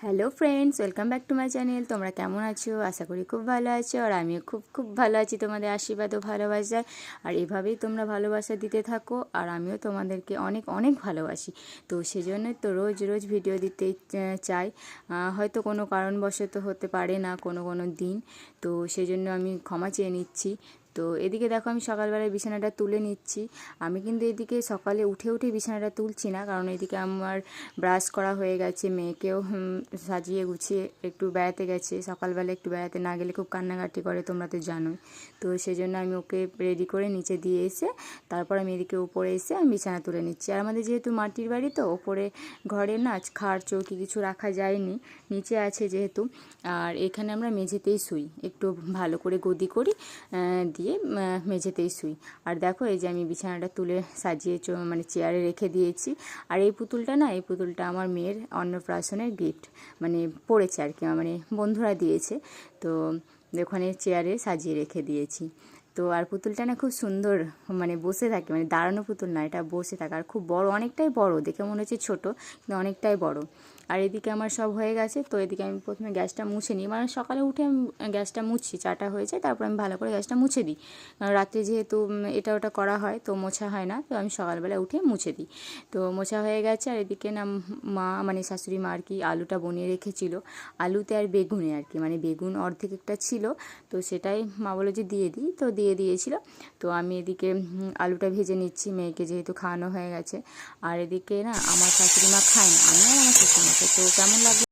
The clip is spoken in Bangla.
Hello friends, welcome back to my channel. তোমরা কেমন আছো? আশা করি খুব ভালো আছো। আর আমিও খুব ভালো আছি তোমাদের আশীর্বাদ ও ভালোবাসায়। আর এভাবেই তোমরা ভালোবাসা দিতে থাকো, আর আমিও তোমাদেরকে অনেক অনেক ভালোবাসি। তো সেজন্যই তো রোজ ভিডিও দিতে চাই। হয়তো কোনো কারণবশত হতে পারে না কোনো দিন, তো সেজন্য আমি ক্ষমা চেয়ে নিচ্ছি। তো এদিকে দেখো, আমি সকালবেলায় বিছানাটা তুলে নিচ্ছি। আমি কিন্তু এদিকে সকালে উঠে বিছানাটা তুলছি না, কারণ এদিকে আমার ব্রাশ করা হয়ে গেছে, মেয়েকেও সাজিয়ে গুছিয়ে একটু বেড়াতে গেছে। সকালবেলা একটু বেড়াতে না গেলে খুব কান্নাকাটি করে, তোমরা তো জানোই। তো সেই জন্য আমি ওকে রেডি করে নিচে দিয়ে এসে তারপর আমি এদিকে উপরে এসে আমি বিছানা তুলে নিচ্ছি। আর আমাদের যেহেতু মাটির বাড়ি, তো ওপরে ঘরে না খাট চৌকি কিছু রাখা যায়নি, নিচে আছে যেহেতু। আর এখানে আমরা মেঝেতেই শুই, একটু ভালো করে গদি করি দিয়ে মেঝেতেই শুই। আর দেখো, এই যে আমি বিছানাটা তুলে সাজিয়ে মানে চেয়ারে রেখে দিয়েছি। আর এই পুতুলটা আমার মেয়ের অন্নপ্রাশনের গিফট, মানে পড়েছে আর কি, মানে বন্ধুরা দিয়েছে। তো ওখানে চেয়ারে সাজিয়ে রেখে দিয়েছি। তো আর পুতুলটা না খুব সুন্দর, মানে বসে থাকে, মানে দাঁড়ানো পুতুল না, এটা বসে থাকে। আর খুব বড়, অনেকটাই বড়, দেখে মনে হচ্ছে ছোটো কিন্তু অনেকটাই বড়। আর এদিকে আমার সব হয়ে গেছে। তো এদিকে আমি প্রথমে গ্যাসটা মুছে নিই, মানে সকালে উঠে আমি গ্যাসটা মুছি, চাটা হয়ে যায় তারপর আমি ভালো করে গ্যাসটা মুছে দিই। রাত্রে যেহেতু এটা ওটা করা হয় তো মোছা হয় না, তো আমি সকালবেলা উঠে মুছে দিই। তো মোছা হয়ে গেছে। আর এদিকে না মা, মানে শাশুড়ি মা আর কি আলুটা বনিয়ে রেখেছিল, আলুতে আর বেগুনে আর কি, মানে বেগুন অর্ধেক একটা ছিল, তো সেটাই মা বলে যে দিয়ে দিই, তো দিয়ে দিয়েছিল। তো আমি এদিকে আলুটা ভেজে নিচ্ছি, মেয়েকে যেহেতু খাওয়ানো হয়ে গেছে। আর এদিকে না আমার শাশুড়ি মা খায় না, আমি আর আমার শ্বশুরমাকে। তো কেমন লাগলো